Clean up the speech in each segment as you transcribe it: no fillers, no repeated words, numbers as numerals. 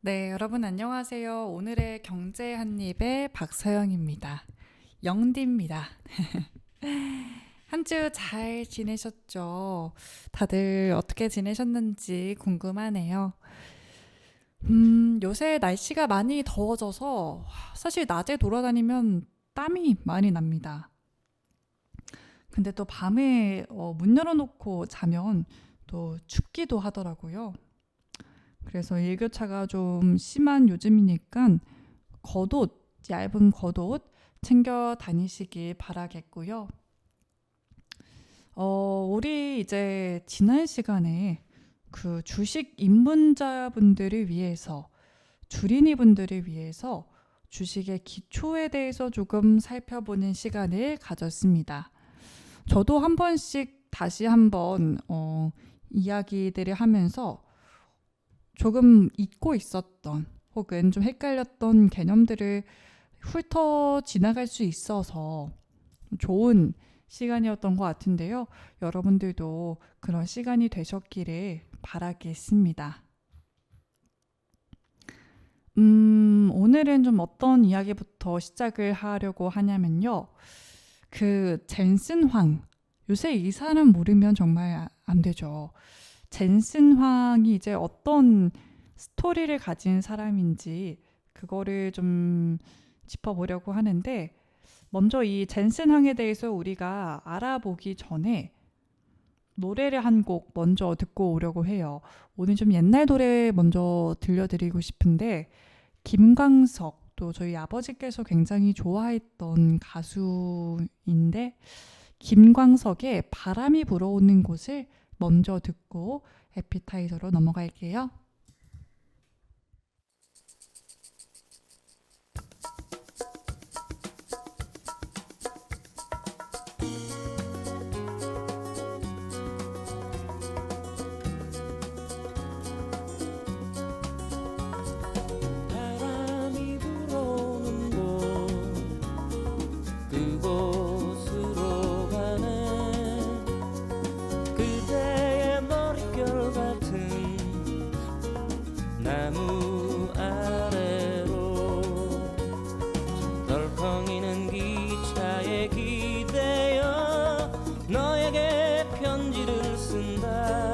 네, 여러분 안녕하세요. 오늘의 경제 한 입의 박서영입니다. 영디입니다. 한 주 잘 지내셨죠? 다들 어떻게 지내셨는지 궁금하네요. 요새 날씨가 많이 더워져서 사실 낮에 돌아다니면 땀이 많이 납니다. 근데 또 밤에 문 열어놓고 자면 또 춥기도 하더라고요. 그래서 일교차가 좀 심한 요즘이니까 겉옷, 얇은 겉옷 챙겨 다니시길 바라겠고요. 우리 이제 지난 시간에 그 주식 입문자분들을 위해서, 주린이 분들을 위해서 주식의 기초에 대해서 조금 살펴보는 시간을 가졌습니다. 저도 한 번씩 다시 한번 이야기들을 하면서 조금 잊고 있었던 혹은 좀 헷갈렸던 개념들을 훑어 지나갈 수 있어서 좋은 시간이었던 것 같은데요. 여러분들도 그런 시간이 되셨기를 바라겠습니다. 오늘은 좀 어떤 이야기부터 시작을 하려고 하냐면요. 그 젠슨 황. 요새 이 사람 모르면 정말 안 되죠. 젠슨 황이 이제 어떤 스토리를 가진 사람인지 그거를 좀 짚어보려고 하는데, 먼저 이 젠슨 황에 대해서 우리가 알아보기 전에 노래를 한 곡 먼저 듣고 오려고 해요. 오늘 좀 옛날 노래 먼저 들려드리고 싶은데, 김광석, 또 저희 아버지께서 굉장히 좋아했던 가수인데, 김광석의 바람이 불어오는 곳을 먼저 듣고 에피타이저로 넘어갈게요. 바람이 불어오는 곳 그곳으로 가네. 그대의 머릿결 같은 나무 아래로 덜컹이는 기차에 기대어 너에게 편지를 쓴다.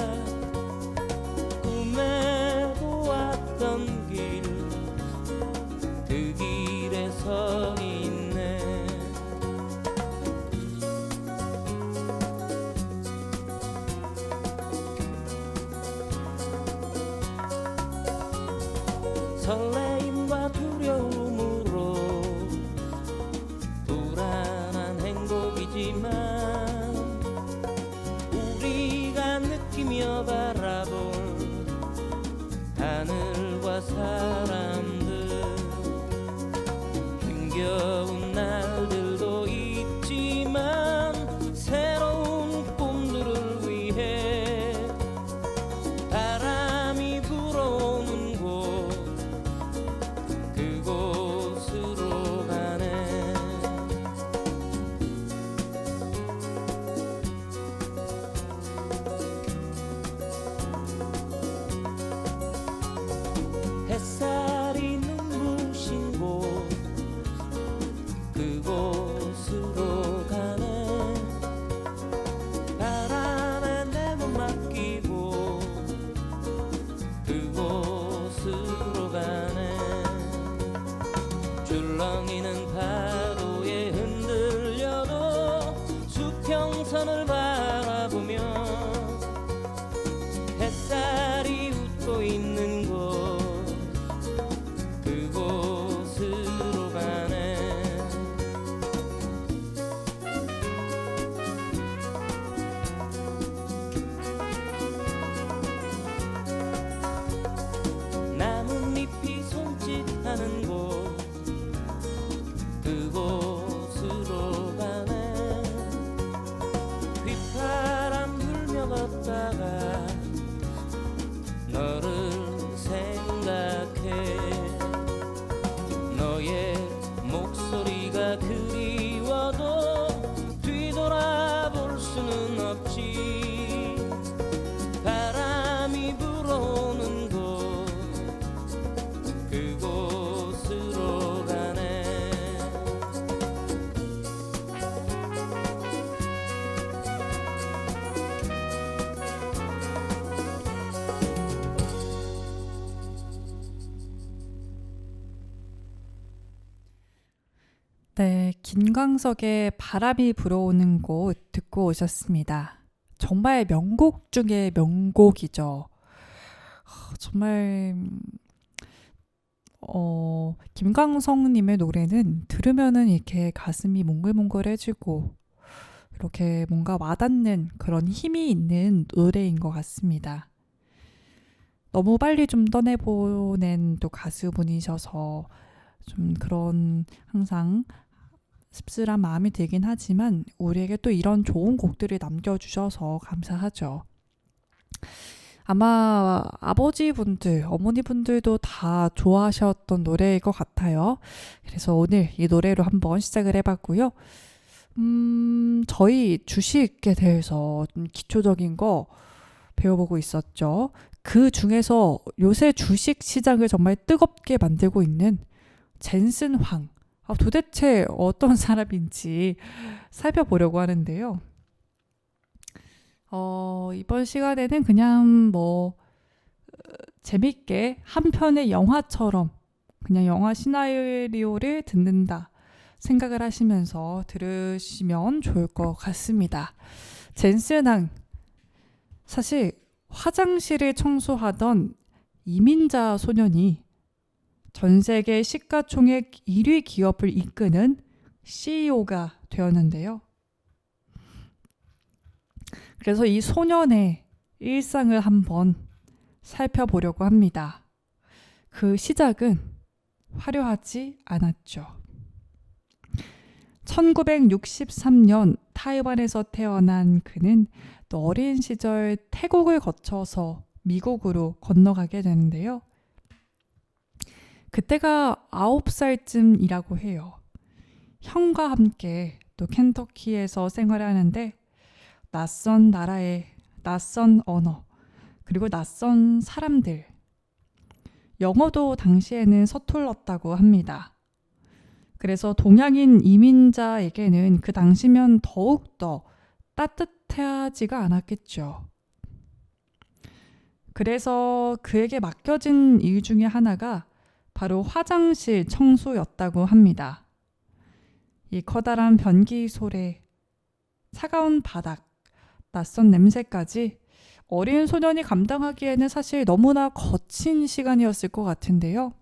꿈에 보았던 길, 그 길에 서 있네. 설레임과 두려움으로 불안한 행복이지만 우리가 느끼며 바라볼 하늘과 사람들, 힘겨운 날들도 있지만 새로운 꿈들을 위해 바람이 불어오는 곳 그곳으로 가네. 햇살 네, 김광석의 바람이 불어오는 곳 듣고 오셨습니다. 정말 명곡 중에 명곡이죠. 정말 김광석님의 노래는 들으면은 이렇게 가슴이 몽글몽글해지고 이렇게 뭔가 와닿는 그런 힘이 있는 노래인 것 같습니다. 너무 빨리 좀 떠내보낸 또 가수분이셔서 좀 그런 항상 씁쓸한 마음이 들긴 하지만 우리에게 또 이런 좋은 곡들을 남겨주셔서 감사하죠. 아마 아버지분들, 어머니분들도 다 좋아하셨던 노래일 것 같아요. 그래서 오늘 이 노래로 한번 시작을 해봤고요. 저희 주식에 대해서 좀 기초적인 거 배워보고 있었죠. 그 중에서 요새 주식 시장을 정말 뜨겁게 만들고 있는 젠슨 황. 도대체 어떤 사람인지 살펴보려고 하는데요. 이번 시간에는 그냥 재밌게 한 편의 영화처럼 그냥 영화 시나리오를 듣는다 생각을 하시면서 들으시면 좋을 것 같습니다. 젠슨 황. 사실 화장실을 청소하던 이민자 소년이 전 세계 시가총액 1위 기업을 이끄는 CEO가 되었는데요. 그래서 이 소년의 일상을 한번 살펴보려고 합니다. 그 시작은 화려하지 않았죠. 1963년 타이완에서 태어난 그는 또 어린 시절 태국을 거쳐서 미국으로 건너가게 되는데요. 그때가 9살쯤이라고 해요. 형과 함께 또 켄터키에서 생활하는데 낯선 나라의 낯선 언어 그리고 낯선 사람들, 영어도 당시에는 서툴렀다고 합니다. 그래서 동양인 이민자에게는 그 당시면 더욱더 따뜻하지가 않았겠죠. 그래서 그에게 맡겨진 일 중에 하나가 바로 화장실 청소였다고 합니다. 이 커다란 변기 소리, 차가운 바닥, 낯선 냄새까지 어린 소년이 감당하기에는 사실 너무나 거친 시간이었을 것 같은데요.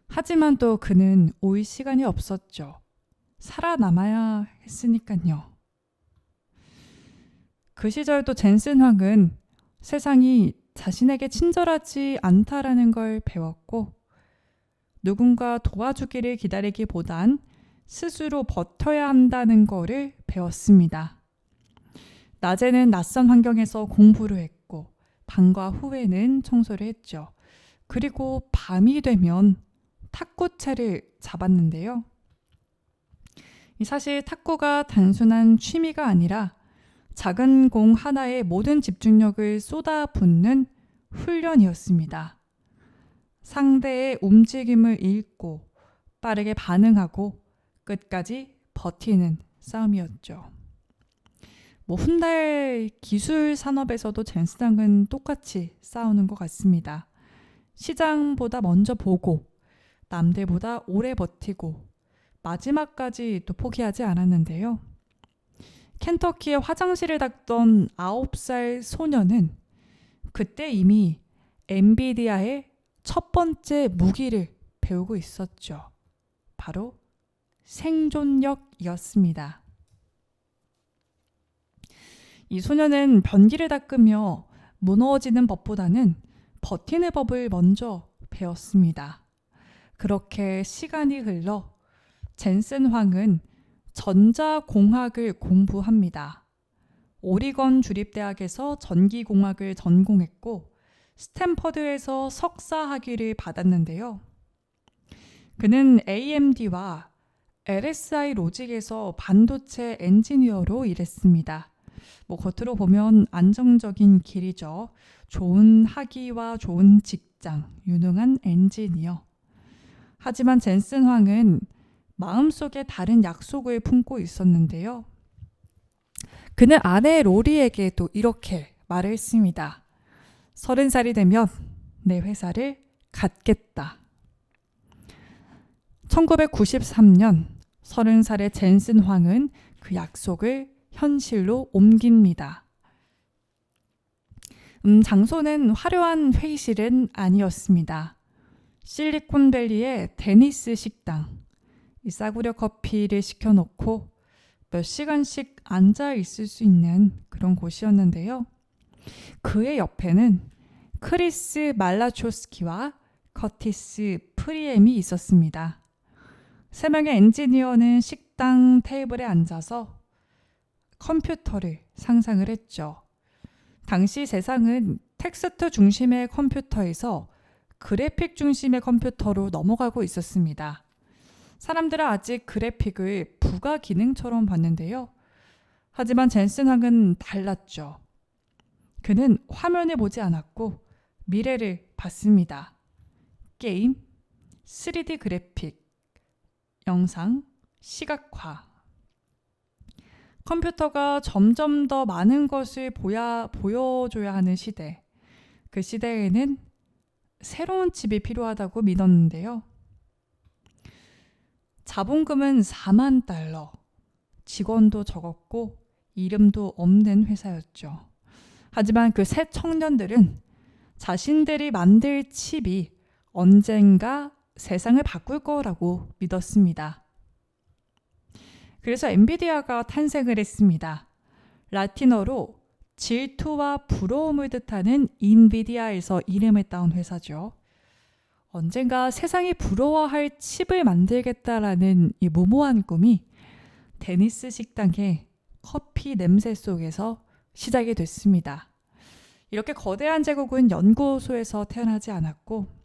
하지만 또 그는 올 시간이 없었죠. 살아남아야 했으니까요. 그 시절 또 젠슨 황은 세상이 자신에게 친절하지 않다라는 걸 배웠고 누군가 도와주기를 기다리기보단 스스로 버텨야 한다는 거를 배웠습니다. 낮에는 낯선 환경에서 공부를 했고 방과 후에는 청소를 했죠. 그리고 밤이 되면 탁구채를 잡았는데요. 사실 탁구가 단순한 취미가 아니라 작은 공 하나에 모든 집중력을 쏟아붓는 훈련이었습니다. 상대의 움직임을 읽고 빠르게 반응하고 끝까지 버티는 싸움이었죠. 훗날 기술 산업에서도 젠슨황은 똑같이 싸우는 것 같습니다. 시장보다 먼저 보고 남들보다 오래 버티고 마지막까지 또 포기하지 않았는데요. 켄터키의 화장실을 닦던 9살 소년은 그때 이미 엔비디아의 첫 번째 무기를 배우고 있었죠. 바로 생존력이었습니다. 이 소년은 변기를 닦으며 무너지는 법보다는 버티는 법을 먼저 배웠습니다. 그렇게 시간이 흘러 젠슨 황은 전자공학을 공부합니다. 오리건 주립대학에서 전기공학을 전공했고 스탠퍼드에서 석사학위를 받았는데요. 그는 AMD와 LSI 로직에서 반도체 엔지니어로 일했습니다. 겉으로 보면 안정적인 길이죠. 좋은 학위와 좋은 직장, 유능한 엔지니어. 하지만 젠슨 황은 마음속에 다른 약속을 품고 있었는데요. 그는 아내 로리에게 또 이렇게 말을 했습니다. 30살이 되면 내 회사를 갖겠다. 1993년 30살의 젠슨 황은 그 약속을 현실로 옮깁니다. 장소는 화려한 회의실은 아니었습니다. 실리콘밸리의 데니스 식당. 이 싸구려 커피를 시켜놓고 몇 시간씩 앉아 있을 수 있는 그런 곳이었는데요. 그의 옆에는 크리스 말라초스키와 커티스 프리엠이 있었습니다. 3명의 엔지니어는 식당 테이블에 앉아서 컴퓨터를 상상을 했죠. 당시 세상은 텍스트 중심의 컴퓨터에서 그래픽 중심의 컴퓨터로 넘어가고 있었습니다. 사람들은 아직 그래픽을 부가 기능처럼 봤는데요. 하지만 젠슨 황은 달랐죠. 그는 화면을 보지 않았고 미래를 봤습니다. 게임, 3D 그래픽, 영상, 시각화. 컴퓨터가 점점 더 많은 것을 보여줘야 하는 시대. 그 시대에는 새로운 칩이 필요하다고 믿었는데요. 자본금은 4만 달러, 직원도 적었고 이름도 없는 회사였죠. 하지만 그 새 청년들은 자신들이 만들 칩이 언젠가 세상을 바꿀 거라고 믿었습니다. 그래서 엔비디아가 탄생을 했습니다. 라틴어로 질투와 부러움을 뜻하는 인비디아에서 이름을 따온 회사죠. 언젠가 세상이 부러워할 칩을 만들겠다라는 이 무모한 꿈이 데니스 식당의 커피 냄새 속에서 시작이 됐습니다. 이렇게 거대한 제국은 연구소에서 태어나지 않았고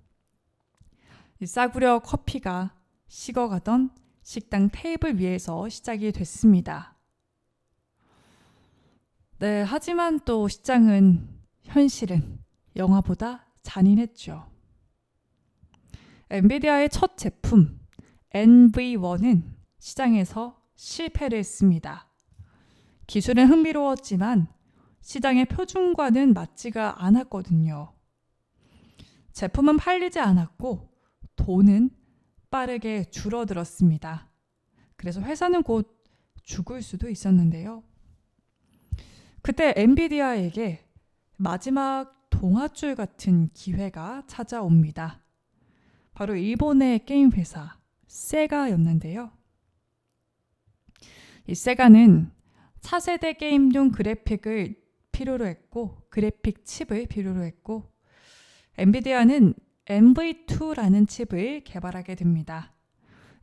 이 싸구려 커피가 식어가던 식당 테이블 위에서 시작이 됐습니다. 네, 하지만 또 현실은 영화보다 잔인했죠. 엔비디아의 첫 제품 NV1은 시장에서 실패를 했습니다. 기술은 흥미로웠지만 시장의 표준과는 맞지가 않았거든요. 제품은 팔리지 않았고 돈은 빠르게 줄어들었습니다. 그래서 회사는 곧 죽을 수도 있었는데요. 그때 엔비디아에게 마지막 동아줄 같은 기회가 찾아옵니다. 바로 일본의 게임 회사 세가였는데요. 이 세가는 차세대 게임용 그래픽을 필요로 했고 그래픽 칩을 필요로 했고 엔비디아는 MV2라는 칩을 개발하게 됩니다.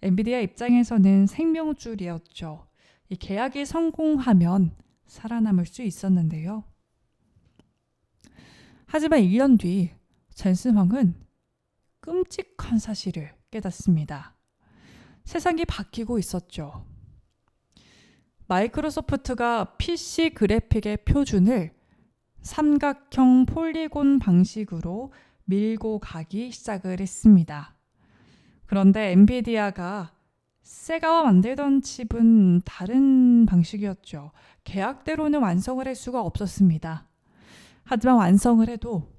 엔비디아 입장에서는 생명줄이었죠. 이 계약이 성공하면 살아남을 수 있었는데요. 하지만 1년 뒤 젠슨 황은 끔찍한 사실을 깨닫습니다. 세상이 바뀌고 있었죠. 마이크로소프트가 PC 그래픽의 표준을 삼각형 폴리곤 방식으로 밀고 가기 시작을 했습니다. 그런데 엔비디아가 세가와 만들던 칩은 다른 방식이었죠. 계약대로는 완성을 할 수가 없었습니다. 하지만 완성을 해도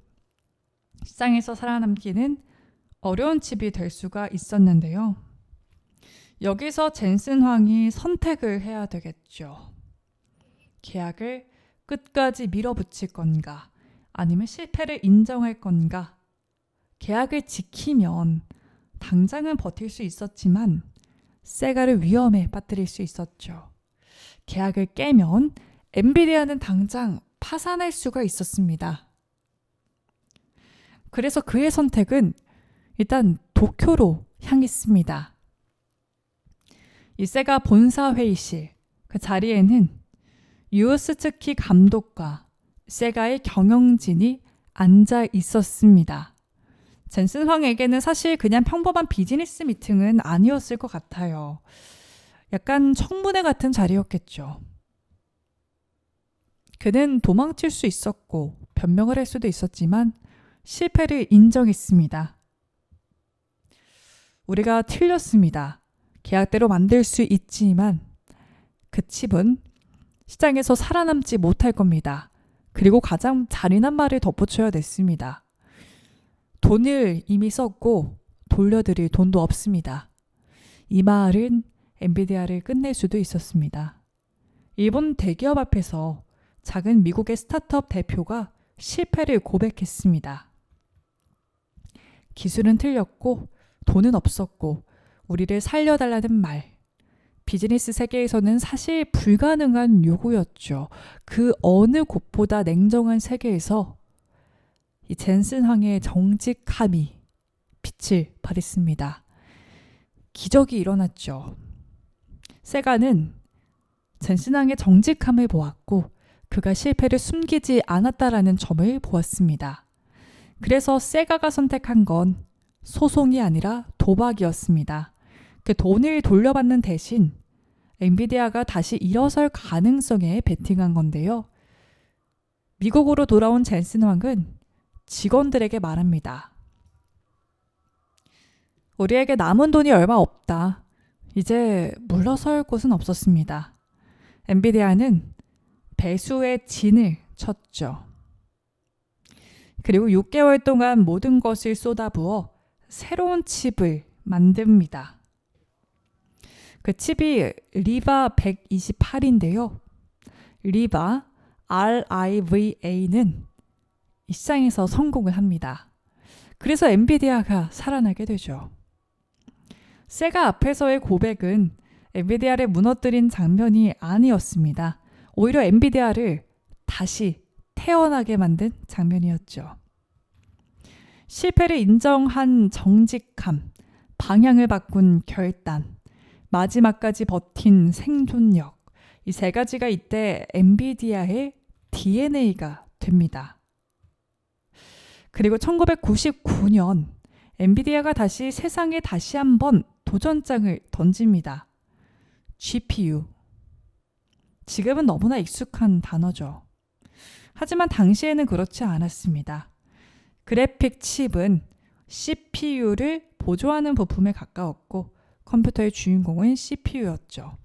시장에서 살아남기는 어려운 칩이 될 수가 있었는데요. 여기서 젠슨 황이 선택을 해야 되겠죠. 계약을 끝까지 밀어붙일 건가, 아니면 실패를 인정할 건가. 계약을 지키면 당장은 버틸 수 있었지만 세가를 위험에 빠뜨릴 수 있었죠. 계약을 깨면 엔비디아는 당장 파산할 수가 있었습니다. 그래서 그의 선택은 일단 도쿄로 향했습니다. 이 세가 본사 회의실, 그 자리에는 유스츠키 감독과 세가의 경영진이 앉아 있었습니다. 젠슨 황에게는 사실 그냥 평범한 비즈니스 미팅은 아니었을 것 같아요. 약간 청문회 같은 자리였겠죠. 그는 도망칠 수 있었고 변명을 할 수도 있었지만 실패를 인정했습니다. 우리가 틀렸습니다. 계약대로 만들 수 있지만 그 칩은 시장에서 살아남지 못할 겁니다. 그리고 가장 잔인한 말을 덧붙여야 됐습니다. 돈을 이미 썼고 돌려드릴 돈도 없습니다. 이 말은 엔비디아를 끝낼 수도 있었습니다. 일본 대기업 앞에서 작은 미국의 스타트업 대표가 실패를 고백했습니다. 기술은 틀렸고 돈은 없었고 우리를 살려달라는 말. 비즈니스 세계에서는 사실 불가능한 요구였죠. 그 어느 곳보다 냉정한 세계에서 이 젠슨 황의 정직함이 빛을 발했습니다. 기적이 일어났죠. 세가는 젠슨 황의 정직함을 보았고 그가 실패를 숨기지 않았다라는 점을 보았습니다. 그래서 세가가 선택한 건 소송이 아니라 도박이었습니다. 그 돈을 돌려받는 대신 엔비디아가 다시 일어설 가능성에 베팅한 건데요. 미국으로 돌아온 젠슨 황은 직원들에게 말합니다. 우리에게 남은 돈이 얼마 없다. 이제 물러설 곳은 없었습니다. 엔비디아는 배수의 진을 쳤죠. 그리고 6개월 동안 모든 것을 쏟아부어 새로운 칩을 만듭니다. 그 칩이 리바 128인데요. 리바 RIVA는 이 시장에서 성공을 합니다. 그래서 엔비디아가 살아나게 되죠. 세가 앞에서의 고백은 엔비디아를 무너뜨린 장면이 아니었습니다. 오히려 엔비디아를 다시 태어나게 만든 장면이었죠. 실패를 인정한 정직함, 방향을 바꾼 결단, 마지막까지 버틴 생존력, 이 세 가지가 이때 엔비디아의 DNA가 됩니다. 그리고 1999년 엔비디아가 다시 세상에 다시 한번 도전장을 던집니다. GPU. 지금은 너무나 익숙한 단어죠. 하지만 당시에는 그렇지 않았습니다. 그래픽 칩은 CPU를 보조하는 부품에 가까웠고 컴퓨터의 주인공은 CPU였죠.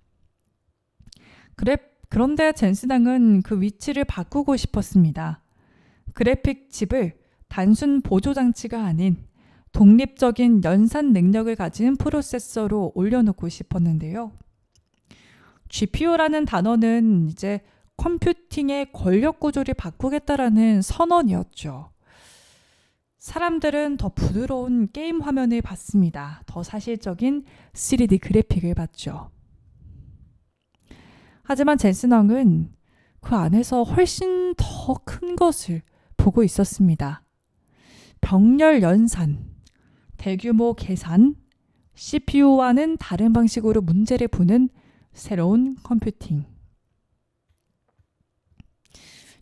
그런데 젠슨 황은 그 위치를 바꾸고 싶었습니다. 그래픽 칩을 단순 보조 장치가 아닌 독립적인 연산 능력을 가진 프로세서로 올려놓고 싶었는데요. GPU라는 단어는 이제 컴퓨팅의 권력 구조를 바꾸겠다라는 선언이었죠. 사람들은 더 부드러운 게임 화면을 봤습니다. 더 사실적인 3D 그래픽을 봤죠. 하지만 젠슨 황은 그 안에서 훨씬 더 큰 것을 보고 있었습니다. 병렬 연산, 대규모 계산, CPU와는 다른 방식으로 문제를 푸는 새로운 컴퓨팅.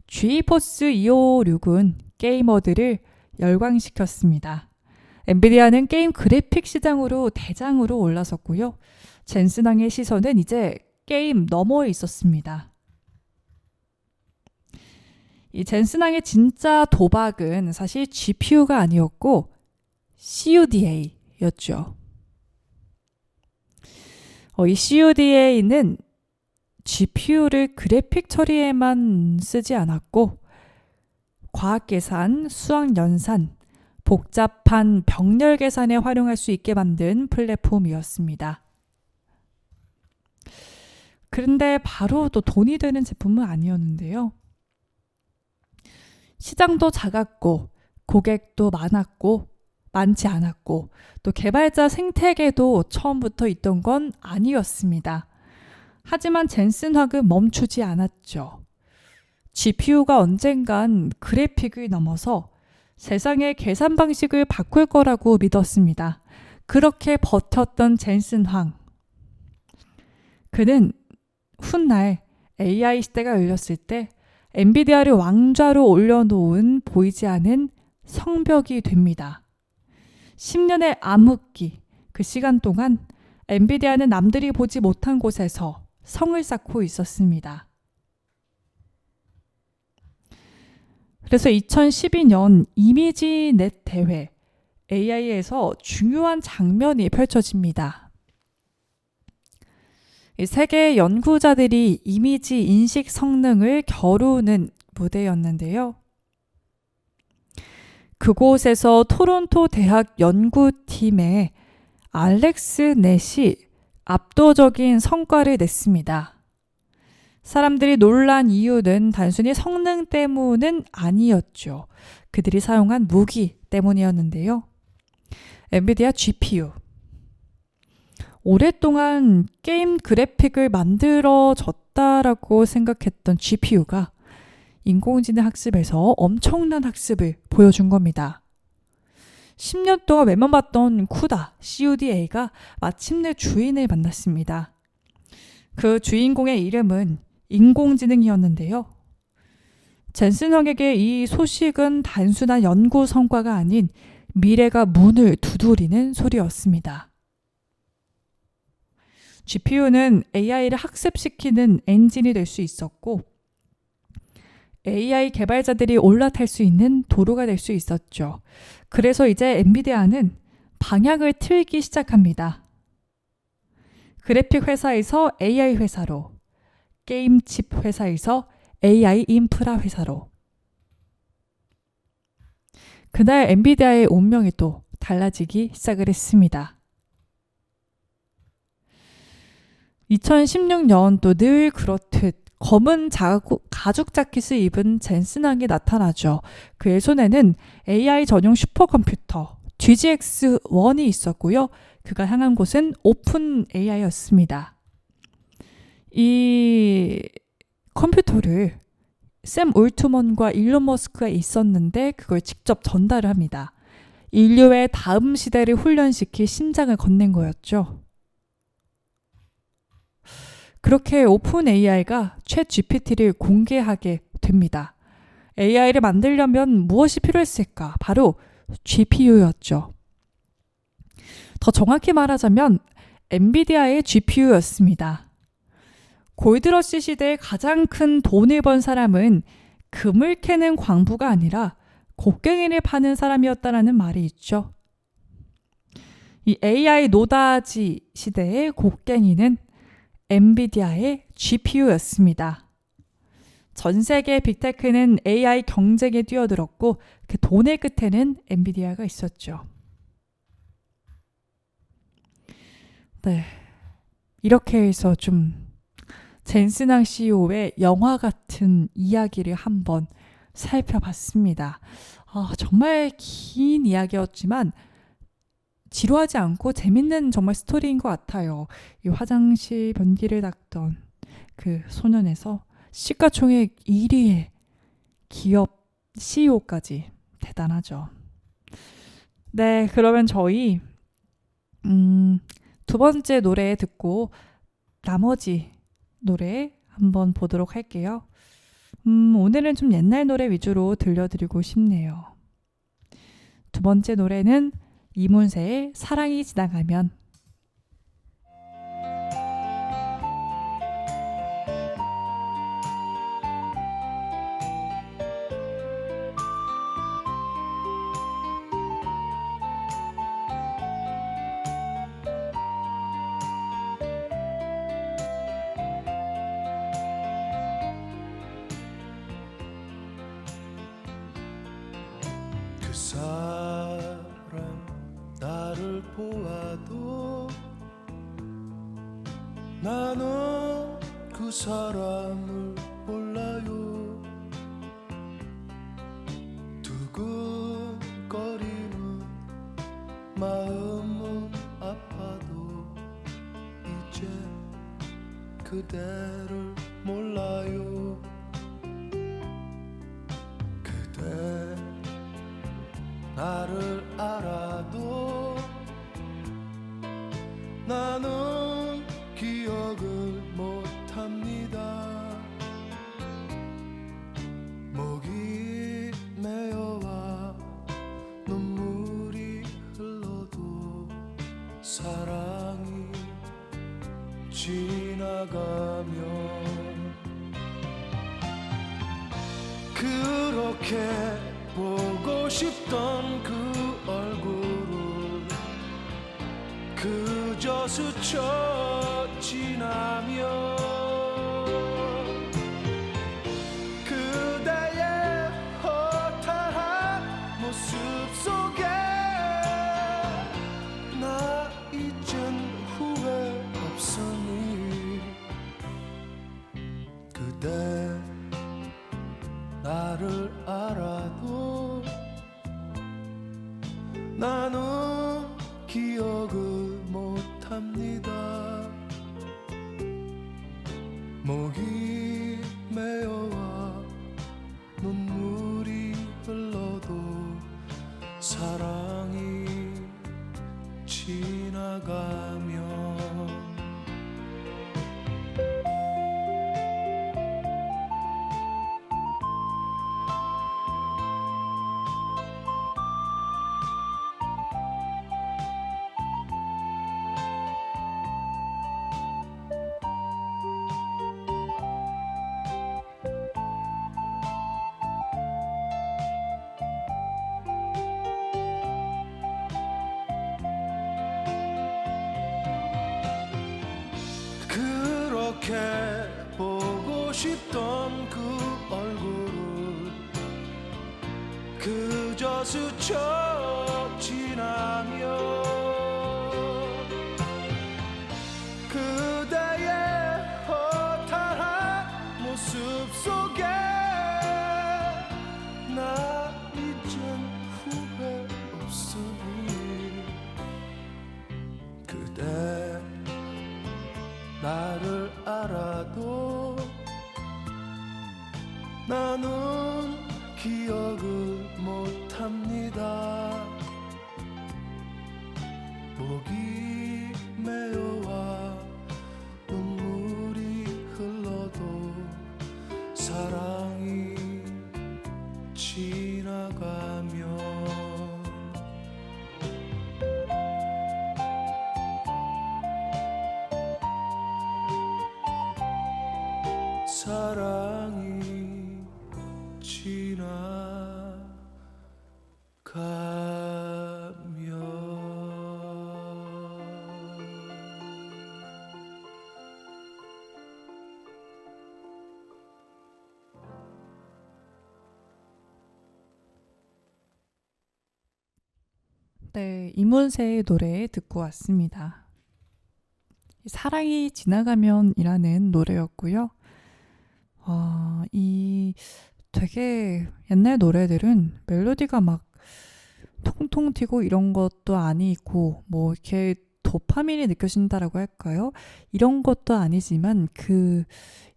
GeForce 256은 게이머들을 열광시켰습니다. 엔비디아는 게임 그래픽 시장으로 대장으로 올라섰고요. 젠슨 황의 시선은 이제 게임 너머에 있었습니다. 이 젠슨 황의 진짜 도박은 사실 GPU가 아니었고 CUDA였죠. 이 CUDA는 GPU를 그래픽 처리에만 쓰지 않았고 과학 계산, 수학 연산, 복잡한 병렬 계산에 활용할 수 있게 만든 플랫폼이었습니다. 그런데 바로 또 돈이 되는 제품은 아니었는데요. 시장도 작았고 고객도 많지 않았고 또 개발자 생태계도 처음부터 있던 건 아니었습니다. 하지만 젠슨 황은 멈추지 않았죠. GPU가 언젠간 그래픽을 넘어서 세상의 계산 방식을 바꿀 거라고 믿었습니다. 그렇게 버텼던 젠슨 황. 그는 훗날 AI 시대가 열렸을 때 엔비디아를 왕좌로 올려놓은 보이지 않은 성벽이 됩니다. 10년의 암흑기, 그 시간 동안 엔비디아는 남들이 보지 못한 곳에서 성을 쌓고 있었습니다. 그래서 2012년 이미지넷 대회 AI에서 중요한 장면이 펼쳐집니다. 세계 연구자들이 이미지 인식 성능을 겨루는 무대였는데요. 그곳에서 토론토 대학 연구팀의 알렉스 넷이 압도적인 성과를 냈습니다. 사람들이 놀란 이유는 단순히 성능 때문은 아니었죠. 그들이 사용한 무기 때문이었는데요. 엔비디아 GPU. 오랫동안 게임 그래픽을 만들어졌다라고 생각했던 GPU가 인공지능 학습에서 엄청난 학습을 보여준 겁니다. 10년 동안 외면받던 쿠다, CUDA가 마침내 주인을 만났습니다. 그 주인공의 이름은 인공지능이었는데요. 젠슨 황에게 이 소식은 단순한 연구 성과가 아닌 미래가 문을 두드리는 소리였습니다. GPU는 AI를 학습시키는 엔진이 될 수 있었고 AI 개발자들이 올라탈 수 있는 도로가 될 수 있었죠. 그래서 이제 엔비디아는 방향을 틀기 시작합니다. 그래픽 회사에서 AI 회사로, 게임 칩 회사에서 AI 인프라 회사로. 그날 엔비디아의 운명이 또 달라지기 시작을 했습니다. 2016년 또 늘 그렇듯 검은 가죽 자켓을 입은 젠슨 황이 나타나죠. 그의 손에는 AI 전용 슈퍼컴퓨터 DGX-1이 있었고요. 그가 향한 곳은 오픈 AI였습니다. 이 컴퓨터를 샘 올트먼과 일론 머스크가 있었는데 그걸 직접 전달을 합니다. 인류의 다음 시대를 훈련시킬 심장을 건넨 거였죠. 그렇게 오픈 AI가 챗 GPT를 공개하게 됩니다. AI를 만들려면 무엇이 필요했을까? 바로 GPU였죠. 더 정확히 말하자면 엔비디아의 GPU였습니다. 골드러시 시대에 가장 큰 돈을 번 사람은 금을 캐는 광부가 아니라 곡괭이를 파는 사람이었다라는 말이 있죠. 이 AI 노다지 시대의 곡괭이는 엔비디아의 GPU였습니다. 전 세계 빅테크는 AI 경쟁에 뛰어들었고 그 돈의 끝에는 엔비디아가 있었죠. 네, 이렇게 해서 좀 젠슨 황 CEO의 영화 같은 이야기를 한번 살펴봤습니다. 정말 긴 이야기였지만 지루하지 않고 재밌는 정말 스토리인 것 같아요. 이 화장실 변기를 닦던 그 소년에서 시가총액 1위의 기업 CEO까지 대단하죠. 네, 그러면 저희 두 번째 노래 듣고 나머지 노래 한번 보도록 할게요. 오늘은 좀 옛날 노래 위주로 들려드리고 싶네요. 두 번째 노래는 이문세의 사랑이 지나가면. 그 사람 나를 보아도 나는 그 사람을 몰라요. 두근거리는 마음은 아파도 이제 그대를 몰라요. 그대 나를 알아도 나는 기억을 못합니다. 목이 메어와 눈물이 흘러도 사랑이 지나가면 그렇게 보고 싶던 그 얼굴을 그저 스쳐 지나며 그대의 허탈한 모습 속에 나 이젠 후회 나는 기억을 못합니다. 목이 메어와 눈물이 흘러도 사랑이 지나가면 그렇게 보고 싶던 그 얼굴을 그저 스쳐 지나며 그대의 허탈한 모습 속에 나 이젠 후회 없으니 그대 나를 알아도 나는 기억을 못합니다. 목이 메어와 눈물이 흘러도 사랑이 지나가면 사랑이 지나가면 네, 이문세의 노래 듣고 왔습니다. 사랑이 지나가면이라는 노래였고요. 이 되게 옛날 노래들은 멜로디가 막 통통 튀고 이런 것도 아니고 뭐 이렇게 도파민이 느껴진다라고 할까요? 이런 것도 아니지만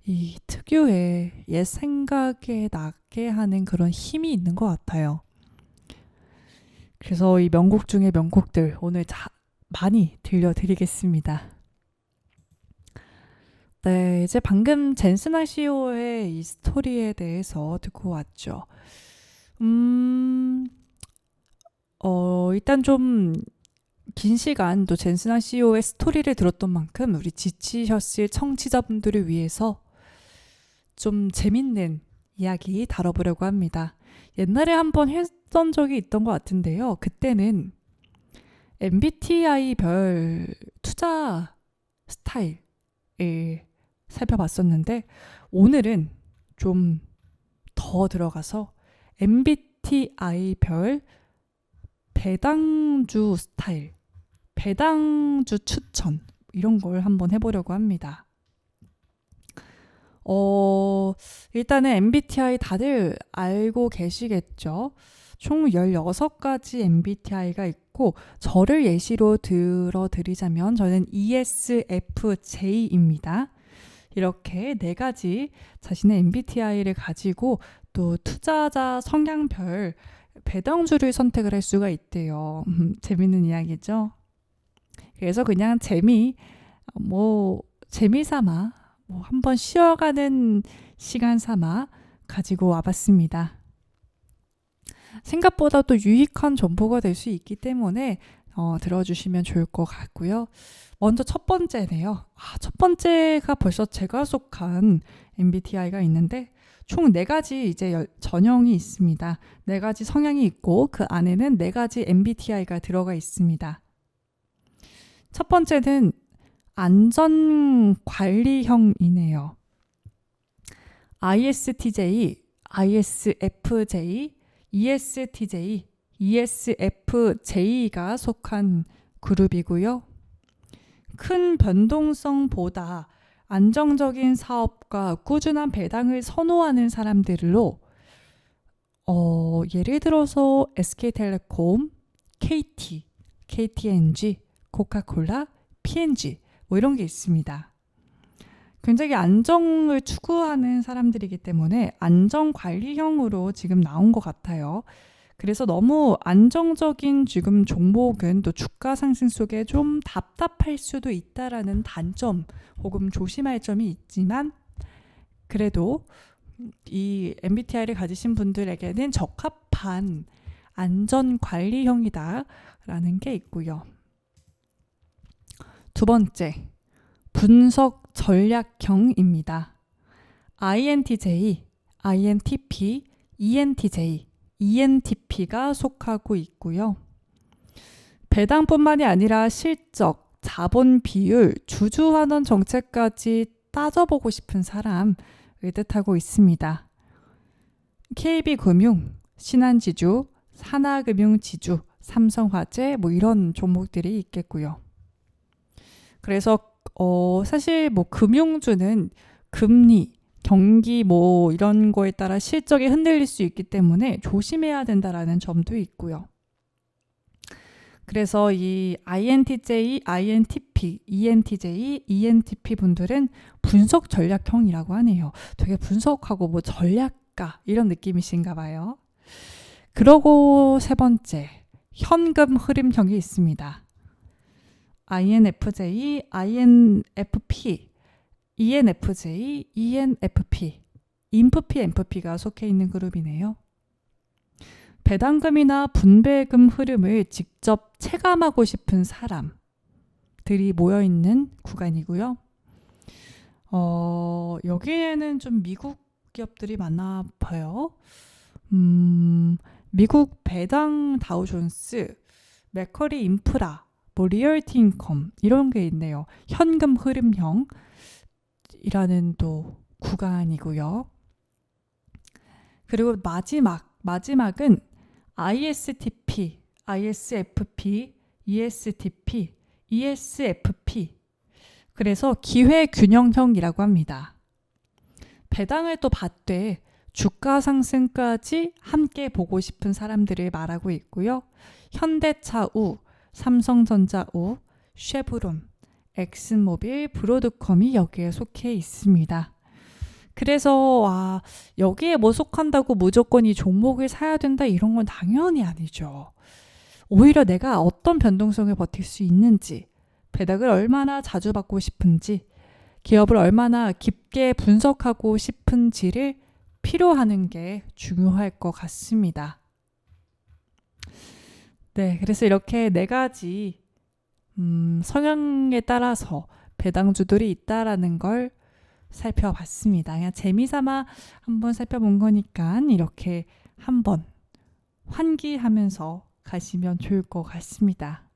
이 특유의 옛 생각에 나게 하는 그런 힘이 있는 것 같아요. 그래서 이 명곡 중에 명곡들 오늘 많이 들려드리겠습니다. 네, 이제 방금 젠스나 CEO의 이 스토리에 대해서 듣고 왔죠. 일단 좀 긴 시간 또 젠스나 CEO의 스토리를 들었던 만큼 우리 지치셨을 청취자분들을 위해서 좀 재밌는 이야기 다뤄보려고 합니다. 옛날에 한번 했던 적이 있던 것 같은데요. 그때는 MBTI 별 투자 스타일을 살펴봤었는데 오늘은 좀 더 들어가서 MBTI별 배당주 스타일, 배당주 추천 이런 걸 한번 해보려고 합니다. 일단은 MBTI 다들 알고 계시겠죠? 총 16가지 MBTI가 있고 저를 예시로 들어드리자면 저는 ESFJ입니다. 이렇게 4가지 자신의 MBTI를 가지고 또 투자자 성향별 배당주를 선택을 할 수가 있대요. 재밌는 이야기죠? 그래서 그냥 재미삼아 한번 쉬어가는 시간 삼아 가지고 와봤습니다. 생각보다 또 유익한 정보가 될 수 있기 때문에 들어주시면 좋을 것 같고요. 먼저 첫 번째네요. 첫 번째가 벌써 제가 속한 MBTI가 있는데 총 4가지 이제 전형이 있습니다. 4가지 성향이 있고 그 안에는 4가지 MBTI가 들어가 있습니다. 첫 번째는 안전관리형이네요. ISTJ, ISFJ, ESTJ, ESFJ가 속한 그룹이고요. 큰 변동성보다 안정적인 사업과 꾸준한 배당을 선호하는 사람들로 예를 들어서 SK텔레콤, KT, KTNG, 코카콜라, P&G 뭐 이런 게 있습니다. 굉장히 안정을 추구하는 사람들이기 때문에 안정관리형으로 지금 나온 것 같아요. 그래서 너무 안정적인 지금 종목은 또 주가 상승 속에 좀 답답할 수도 있다라는 단점 혹은 조심할 점이 있지만 그래도 이 MBTI를 가지신 분들에게는 적합한 안전관리형이다라는 게 있고요. 두 번째, 분석 전략형입니다. INTJ, INTP, ENTJ, ENTP가 속하고 있고요. 배당뿐만이 아니라 실적, 자본 비율, 주주환원 정책까지 따져보고 싶은 사람을 뜻하고 있습니다. KB금융, 신한지주, 하나금융지주, 삼성화재 뭐 이런 종목들이 있겠고요. 그래서 사실 뭐 금융주는 금리, 경기 뭐 이런 거에 따라 실적이 흔들릴 수 있기 때문에 조심해야 된다라는 점도 있고요. 그래서 이 INTJ, INTP, ENTJ, ENTP 분들은 분석 전략형이라고 하네요. 되게 분석하고 뭐 전략가 이런 느낌이신가 봐요. 그러고 세 번째, 현금 흐름형이 있습니다. INFJ, INFP, ENFJ, ENFP, 인프피, MFP가 속해 있는 그룹이네요. 배당금이나 분배금 흐름을 직접 체감하고 싶은 사람들이 모여있는 구간이고요. 여기에는 좀 미국 기업들이 많아 봐요. 미국 배당 다우존스, 맥커리 인프라, 뭐 리얼티 인컴 이런 게 있네요. 현금 흐름형이라는 또 구간이고요. 그리고 마지막은 ISTP, ISFP, ESTP, ESFP. 그래서 기회균형형이라고 합니다. 배당을 또 받되 주가 상승까지 함께 보고 싶은 사람들을 말하고 있고요. 현대차 우, 삼성전자 우, 쉐브론, 엑슨모빌, 브로드컴이 여기에 속해 있습니다. 그래서 여기에 뭐 속한다고 무조건 이 종목을 사야 된다 이런 건 당연히 아니죠. 오히려 내가 어떤 변동성을 버틸 수 있는지, 배당을 얼마나 자주 받고 싶은지, 기업을 얼마나 깊게 분석하고 싶은지를 필요하는 게 중요할 것 같습니다. 네, 그래서 이렇게 네 가지 성향에 따라서 배당주들이 있다라는 걸 살펴봤습니다. 그냥 재미삼아 한번 살펴본 거니까 이렇게 한번 환기하면서 가시면 좋을 것 같습니다.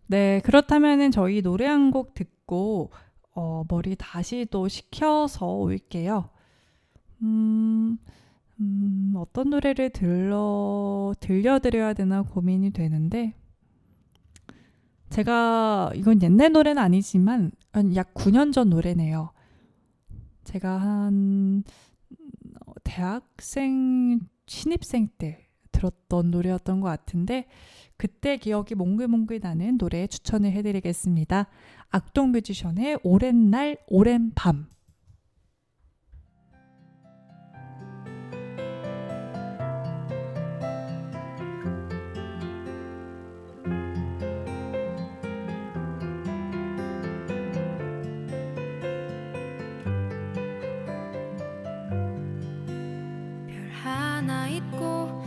네, 그렇다면 저희 노래 한 곡 듣고 머리 다시 또 식혀서 올게요. 어떤 노래를 들려드려야 되나 고민이 되는데 제가 이건 옛날 노래는 아니지만 약 9년 전 노래네요. 제가 한 대학생 신입생 때 들었던 노래였던 것 같은데 그때 기억이 몽글몽글 나는 노래 추천을 해드리겠습니다. 악동 뮤지션의 오랜 날 오랜 밤. 별 하나 있고 너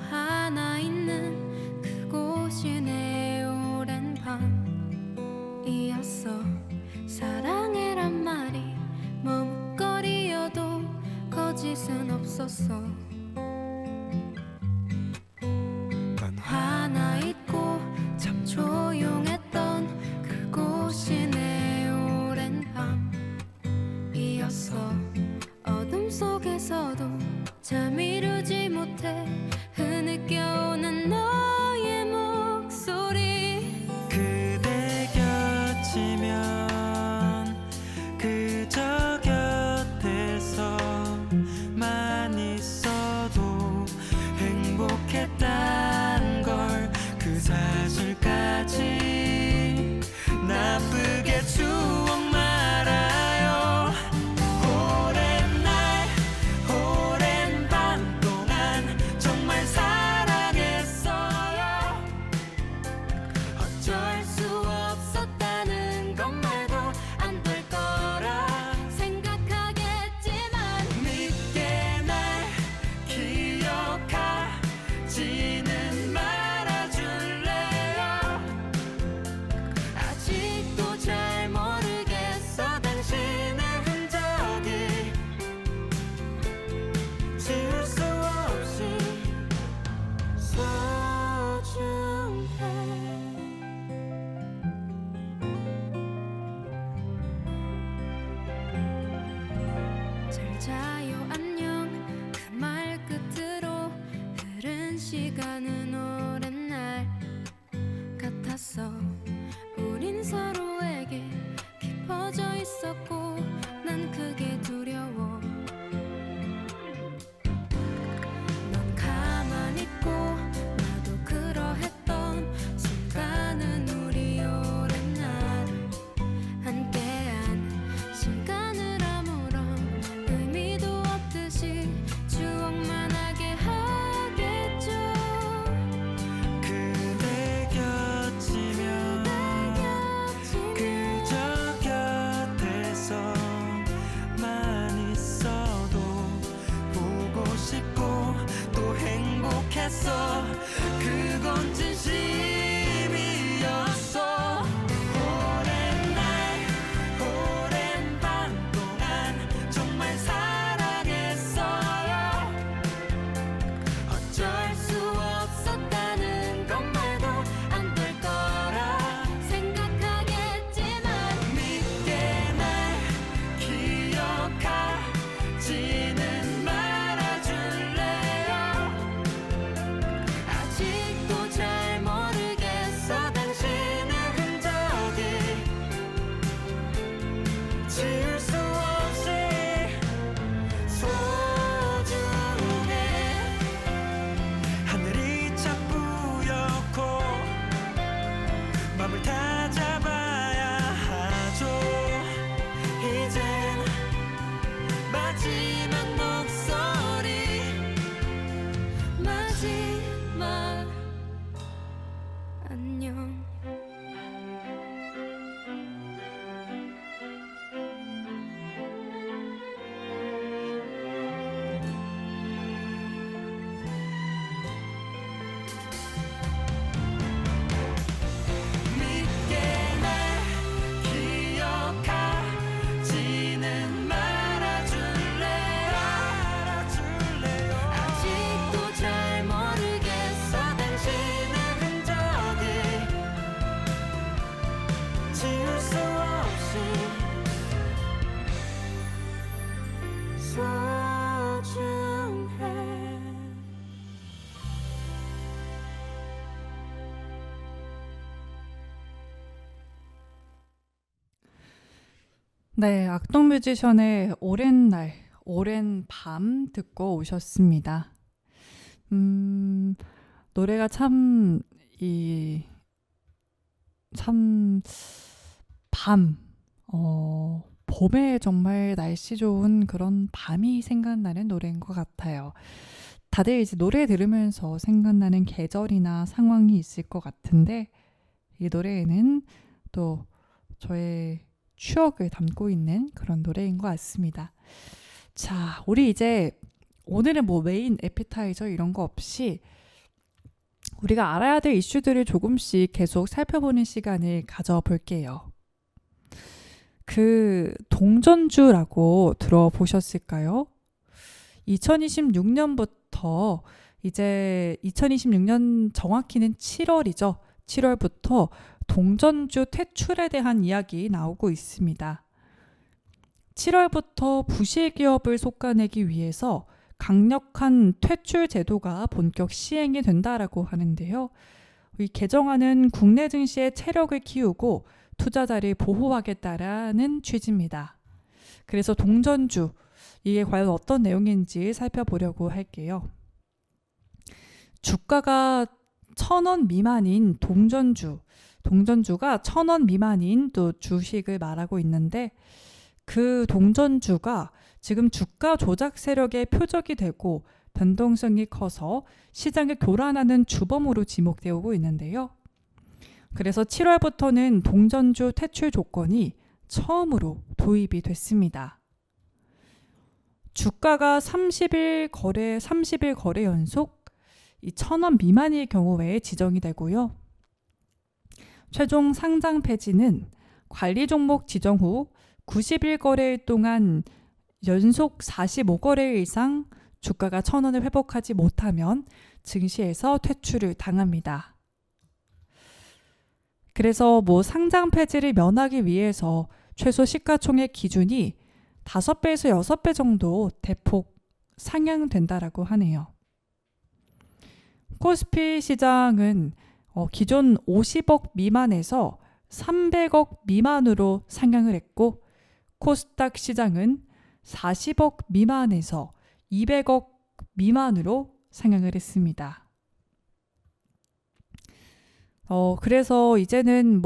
하나 있는 그곳이 내 오랜 밤이었어. 사랑해란 말이 머뭇거리여도 거짓은 없었어. 난 하나 있고 참 조용했던 그곳이 내 오랜 밤이었어. 어둠 속에서도 잠 이루지 못해 흐느껴오는 너의 목소리. 그대 곁이면 그저 곁에서만 있어도 행복했다. 시간은 오랜 날 같았어. 우린 서로에게 깊어져 있었고 난 그게 두려워. 넌 가만히 있고 나도 그러했던 순간은 우리 오랜 날 함께한 시간을 아무런 의미도 없듯이 추억만 하게 하겠죠. 그대 곁이면 그저 곁에서만 있어도 보고 싶고 또 행복했어. 그건 진심이었어. 오랜 날 오랜 밤 동안 정말 사랑했어요. 어쩔 수 없었다는 것 말고 안 될 거라 생각하겠지만 믿게 날 기억하지는 말아줄래요. 아직도 잘 모르겠어. 당신의 흔적이 지울 수 없이 소중해. 하늘이 참 뿌옇고 맘을 다 잡아야 하죠. 이젠 마지막 목소리 마지막 안녕. 믿게 날 기억하지는 말아줄래요. 아직도 잘 모르겠어. 당신의 흔적이 지울 수 없이 소중해. 네, 악동 뮤지션의 오랜 날, 오랜 밤 듣고 오셨습니다. 노래가 참 밤, 봄에 정말 날씨 좋은 그런 밤이 생각나는 노래인 것 같아요. 다들 이제 노래 들으면서 생각나는 계절이나 상황이 있을 것 같은데, 이 노래에는 또 저의 추억을 담고 있는 그런 노래인 것 같습니다. 자, 우리 이제 오늘은 뭐 메인 에피타이저 이런 거 없이 우리가 알아야 될 이슈들을 조금씩 계속 살펴보는 시간을 가져볼게요. 그 동전주라고 들어보셨을까요? 2026년부터 이제 2026년 정확히는 7월이죠. 7월부터 동전주 퇴출에 대한 이야기 나오고 있습니다. 7월부터 부실기업을 솎아내기 위해서 강력한 퇴출 제도가 본격 시행이 된다라고 하는데요. 이 개정안은 국내 증시의 체력을 키우고 투자자를 보호하겠다라는 취지입니다. 그래서 동전주, 이게 과연 어떤 내용인지 살펴보려고 할게요. 주가가 1,000원 미만인 동전주가 1,000원 미만인 또 주식을 말하고 있는데, 그 동전주가 지금 주가 조작 세력의 표적이 되고 변동성이 커서 시장을 교란하는 주범으로 지목되고 있는데요. 그래서 7월부터는 동전주 퇴출 조건이 처음으로 도입이 됐습니다. 주가가 30일 거래 연속 이 1,000원 미만일 경우에 지정이 되고요. 최종 상장 폐지는 관리 종목 지정 후 90일 거래일 동안 연속 45거래일 이상 주가가 1,000원을 회복하지 못하면 증시에서 퇴출을 당합니다. 그래서 뭐 상장 폐지를 면하기 위해서 최소 시가총액 기준이 5배에서 6배 정도 대폭 상향된다라고 하네요. 코스피 시장은 기존 50억 미만에서 300억 미만으로 상향을 했고 코스닥 시장은 40억 미만에서 200억 미만으로 상향을 했습니다. 그래서 이제는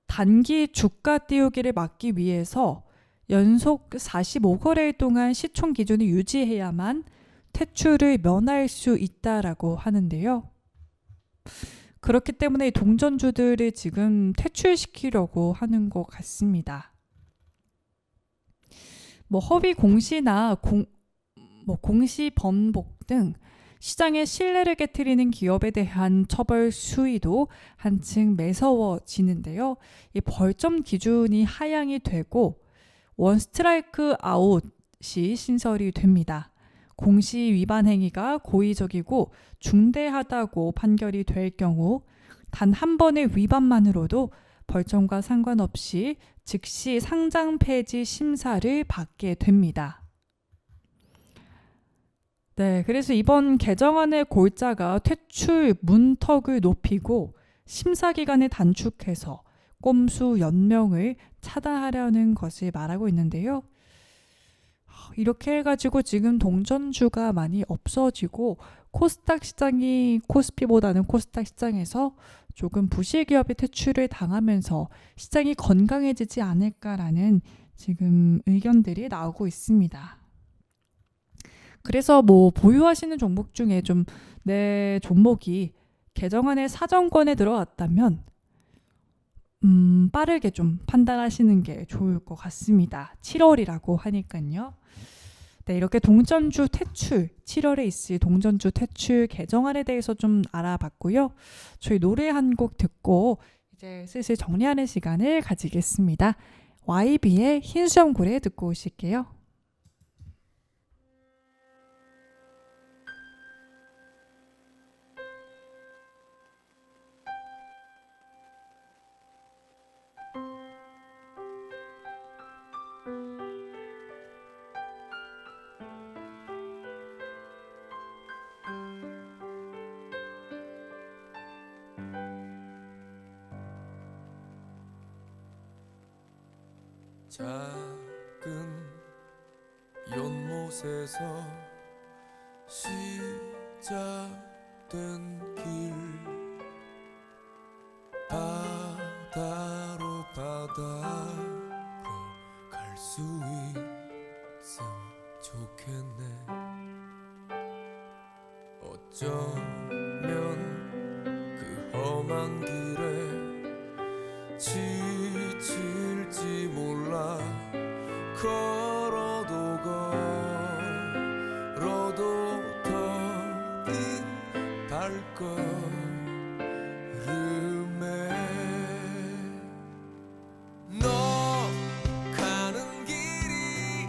단기 주가 띄우기를 막기 위해서 연속 45거래일 동안 시총 기준을 유지해야만 퇴출을 면할 수 있다라고 하는데요. 그렇기 때문에 동전주들을 지금 퇴출시키려고 하는 것 같습니다. 허위 공시나 공시 번복 등 시장의 신뢰를 깨트리는 기업에 대한 처벌 수위도 한층 매서워지는데요. 이 벌점 기준이 하향이 되고 원 스트라이크 아웃이 신설이 됩니다. 공시 위반 행위가 고의적이고 중대하다고 판결이 될 경우 단 한 번의 위반만으로도 벌점과 상관없이 즉시 상장 폐지 심사를 받게 됩니다. 네, 그래서 이번 개정안의 골자가 퇴출 문턱을 높이고 심사 기간을 단축해서 꼼수 연명을 차단하려는 것을 말하고 있는데요. 이렇게 해가지고 지금 동전주가 많이 없어지고 코스닥 시장이 코스피보다는 코스닥 시장에서 조금 부실기업이 퇴출을 당하면서 시장이 건강해지지 않을까라는 지금 의견들이 나오고 있습니다. 그래서 보유하시는 종목 중에 좀 내 종목이 개정안의 사정권에 들어왔다면 빠르게 좀 판단하시는 게 좋을 것 같습니다. 7월이라고 하니까요. 네, 이렇게 동전주 퇴출, 7월에 있을 동전주 퇴출 개정안에 대해서 좀 알아봤고요. 저희 노래 한 곡 듣고 이제 슬슬 정리하는 시간을 가지겠습니다. YB의 흰수염고래 듣고 오실게요. 작은 연못에서 시작된 길 바다로 갈 수 있음 좋겠네. 어쩌면 그 험한 길에 지칠지 몰라. 걸어도 더딘 발걸음에 너 가는 길이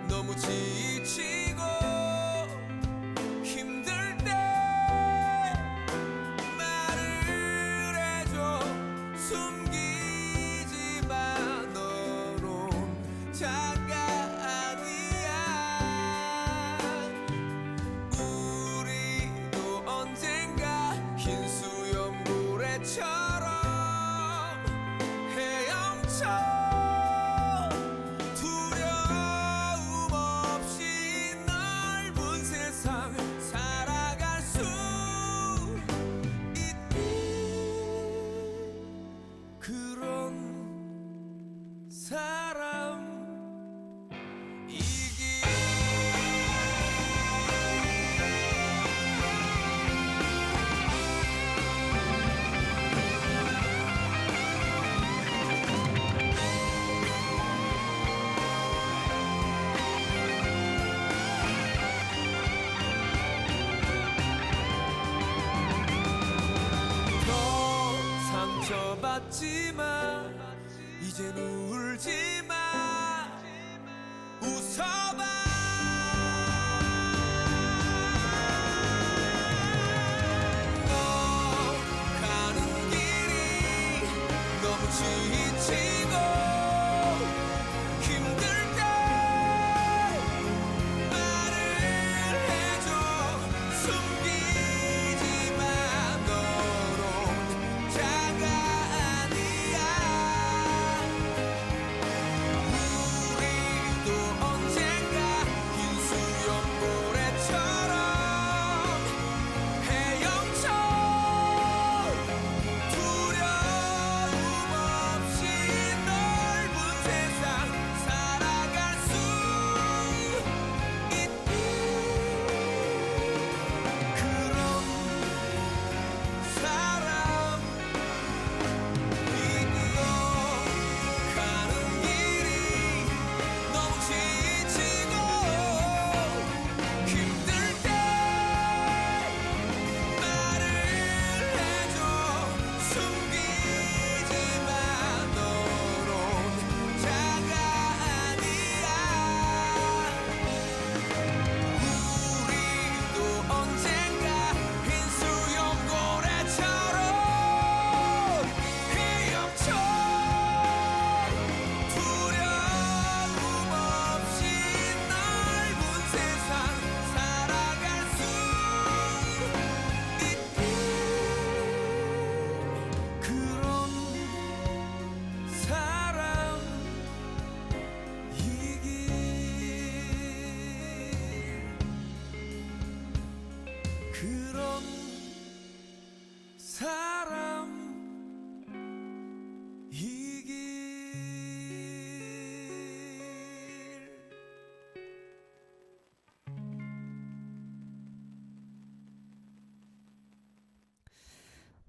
너무 지치고 힘들 때 말을 해줘. 숨기지 마, 너론 자가 아니야. 우리도 언젠가 흰수염고래처럼 헤엄쳐 두려움 없이 넓은 세상 살아갈 수 있는 그런 사람이기. 더 상처받지마, 이젠 울지마, 웃어봐. 너 가는 길이 너무 지치고 힘들 때 말을 해줘. 숨기지 그런 사람이길.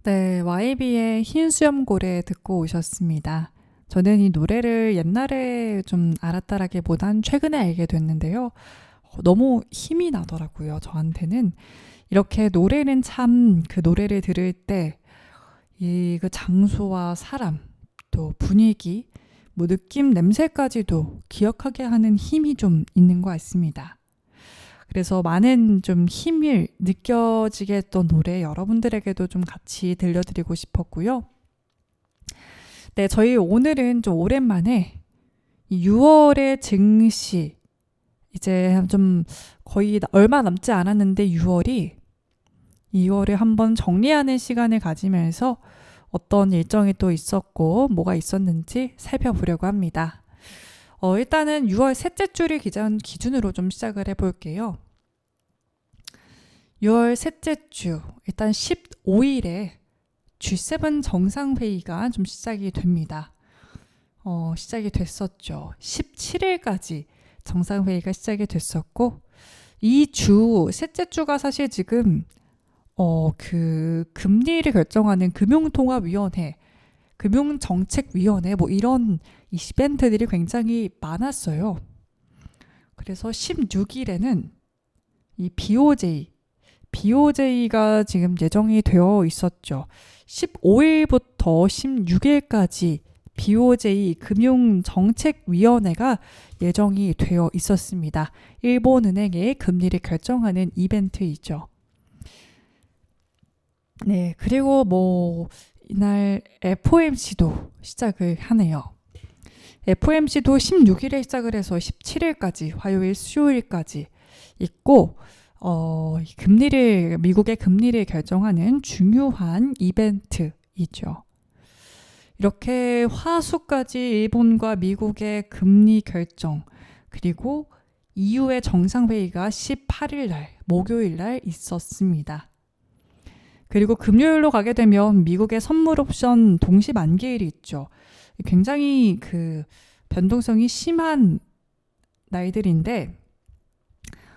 네, YB의 흰 수염고래 듣고 오셨습니다. 저는 이 노래를 옛날에 좀 알았다라기보단 최근에 알게 됐는데요. 너무 힘이 나더라고요, 저한테는. 이렇게 노래는 참 그 노래를 들을 때 이 그 장소와 사람, 또 분위기, 뭐 느낌, 냄새까지도 기억하게 하는 힘이 좀 있는 것 같습니다. 그래서 많은 좀 힘을 느껴지게 했던 노래 여러분들에게도 좀 같이 들려드리고 싶었고요. 네, 저희 오늘은 좀 오랜만에 이 6월의 증시, 이제 좀 거의 얼마 남지 않았는데 2월을 한번 정리하는 시간을 가지면서 어떤 일정이 또 있었고 뭐가 있었는지 살펴보려고 합니다. 일단은 6월 셋째 주를 기준으로 좀 시작을 해볼게요. 6월 셋째 주, 일단 15일에 G7 정상회의가 좀 시작이 됩니다. 시작이 됐었죠. 17일까지 정상회의가 시작이 됐었고, 이 주, 셋째 주가 사실 지금 그 금리를 결정하는 금융통화위원회, 금융정책위원회 뭐 이런 이벤트들이 굉장히 많았어요. 그래서 16일에는 이 BOJ가 지금 예정이 되어 있었죠. 15일부터 16일까지 BOJ 금융정책위원회가 예정이 되어 있었습니다. 일본은행의 금리를 결정하는 이벤트이죠. 네, 그리고 뭐 이날 FOMC도 시작을 하네요. FOMC도 16일에 시작을 해서 17일까지, 화요일, 수요일까지 있고, 미국의 금리를 결정하는 중요한 이벤트이죠. 이렇게 화수까지 일본과 미국의 금리 결정, 그리고 EU의 정상회의가 18일 날, 목요일 날 있었습니다. 그리고 금요일로 가게 되면 미국의 선물 옵션 동시 만기일이 있죠. 굉장히 그 변동성이 심한 날들인데,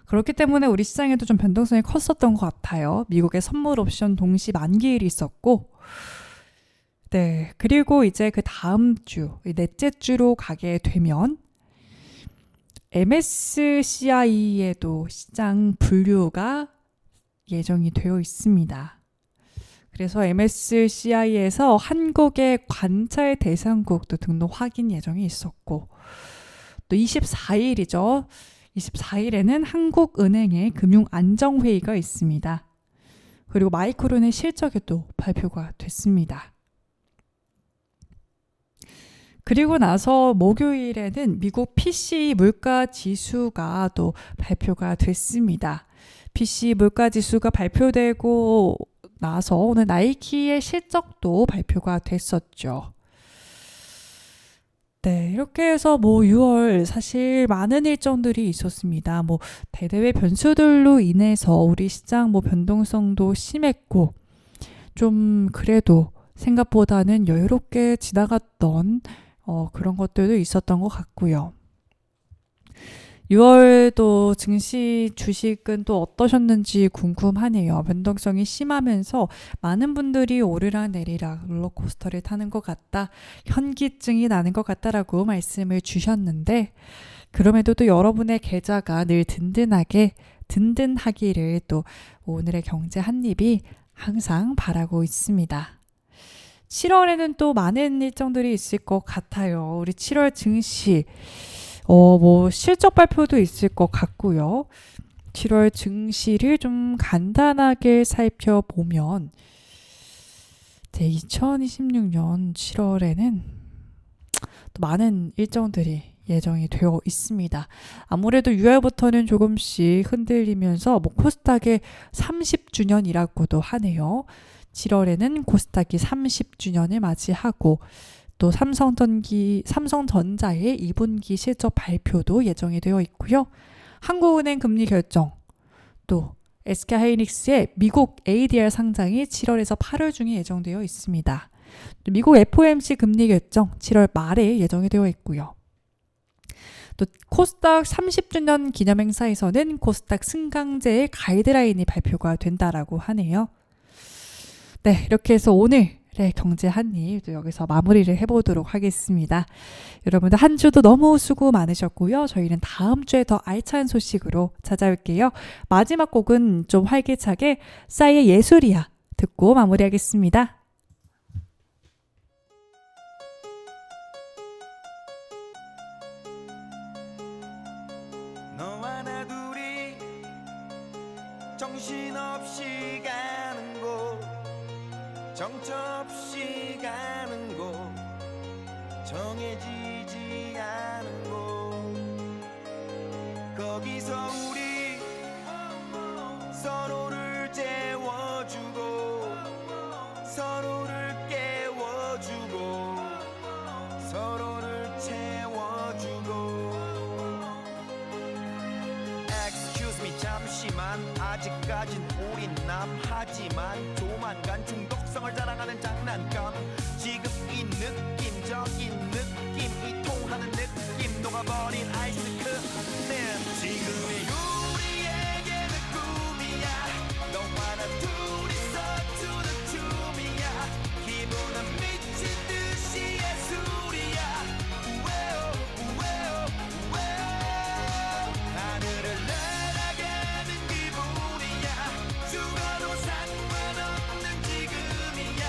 그렇기 때문에 우리 시장에도 좀 변동성이 컸었던 것 같아요. 미국의 선물 옵션 동시 만기일이 있었고, 네, 그리고 이제 그 다음 주, 넷째 주로 가게 되면 MSCI에도 시장 분류가 예정이 되어 있습니다. 그래서 MSCI에서 한국의 관찰 대상국도 등록 확인 예정이 있었고, 또 24일이죠. 24일에는 한국은행의 금융안정회의가 있습니다. 그리고 마이크론의 실적에도 발표가 됐습니다. 그리고 나서 목요일에는 미국 PCE 물가지수가 또 발표가 됐습니다. PCE 물가지수가 발표되고 나서 오늘 나이키의 실적도 발표가 됐었죠. 네, 이렇게 해서 뭐 6월 사실 많은 일정들이 있었습니다. 뭐 대대외 변수들로 인해서 우리 시장 뭐 변동성도 심했고, 좀 그래도 생각보다는 여유롭게 지나갔던 그런 것들도 있었던 것 같고요. 6월도 증시 주식은 또 어떠셨는지 궁금하네요. 변동성이 심하면서 많은 분들이 오르락 내리락 롤러코스터를 타는 것 같다, 현기증이 나는 것 같다라고 말씀을 주셨는데, 그럼에도 또 여러분의 계좌가 늘 든든하기를 또 오늘의 경제 한입이 항상 바라고 있습니다. 7월에는 또 많은 일정들이 있을 것 같아요. 우리 7월 증시 뭐 실적 발표도 있을 것 같고요. 7월 증시를 좀 간단하게 살펴보면 2026년 7월에는 또 많은 일정들이 예정이 되어 있습니다. 아무래도 6월부터는 조금씩 흔들리면서 뭐 코스닥의 30주년이라고도 하네요. 7월에는 코스닥이 30주년을 맞이하고, 또 삼성전자의 2분기 실적 발표도 예정이 되어 있고요. 한국은행 금리 결정, 또 SK 하이닉스의 미국 ADR 상장이 7월에서 8월 중에 예정되어 있습니다. 미국 FOMC 금리 결정 7월 말에 예정이 되어 있고요. 또 코스닥 30주년 기념행사에서는 코스닥 승강제의 가이드라인이 발표가 된다라고 하네요. 네, 이렇게 해서 오늘의 경제 한입 여기서 마무리를 해보도록 하겠습니다. 여러분들 한 주도 너무 수고 많으셨고요. 저희는 다음 주에 더 알찬 소식으로 찾아올게요. 마지막 곡은 좀 활기차게 싸이의 예술이야 듣고 마무리하겠습니다. 너와 나 둘이 정신없이 가는 곳 정처없이 가는 곳 정해지지 않은 곳 거기서 우리 서로를 재워주고 서로를 깨워주고 서로를 채워주고 Excuse me 잠시만 아직까진 우린 남하지만 조만간 중독성을 자랑하는 장난감 지금 이 느낌적인 느낌이 통하는 느낌 녹아버린 아이스크림 지금의 우리에게는 꿈이야 너와 나 둘이서 추는 춤이야 기분은 미친 듯이 예술이야 우웨오 우웨오 우웨오 하늘을 날아가는 기분이야 죽어도 상관없는 지금이야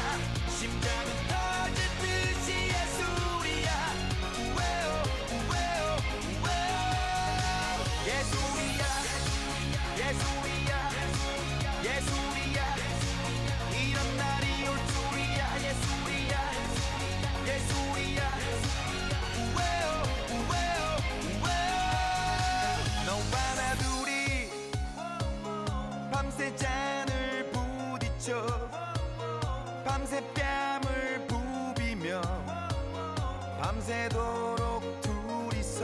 심장은 터질 듯이 예술이야 우웨오 우웨오 우웨오 예술이야 예술이야 예술이야 이런 날이 올 줄이야 예술이야 예술이야 우웨오 우웨오 우웨오 너와 나 둘이 밤새 잔을 부딪혀 밤새 뺨을 부비며 밤새도록 둘이서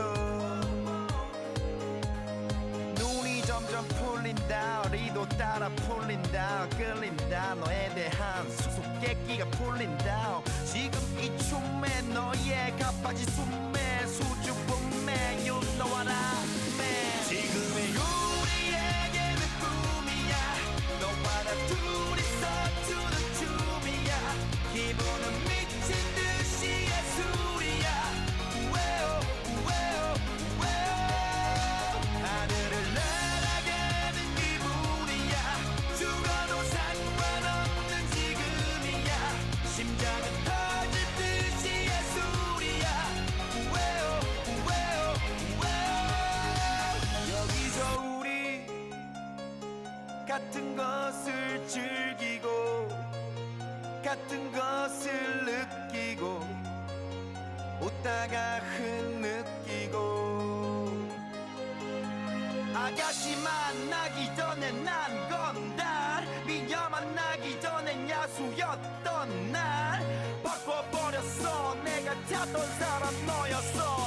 눈이 점점 풀린다 리도 따라 풀린다 끌린다 너에 대한 수수께끼가 풀린다 지금 이 춤에 너의 가빠지 숨에 수줍음에 You know what I mean 지금의 우리에게는 꿈이야 너와 나 둘이서 추는 춤이야 기분은 미친 듯이 예술이야 우웨오 우웨오 우웨오 하늘을 날아가는 기분이야 죽어도 상관없는 지금이야 심장은 터질 듯이 예술이야 우웨오 우웨오 우웨오 여기서 우리 같은 것을 즐기고 같은 것을 느끼고 웃다가 흐느끼고 아가씨 만나기 전에 난 건달 미녀 만나기 전엔 야수였던 날 바꿔버렸어 내가 찾던 사람 너였어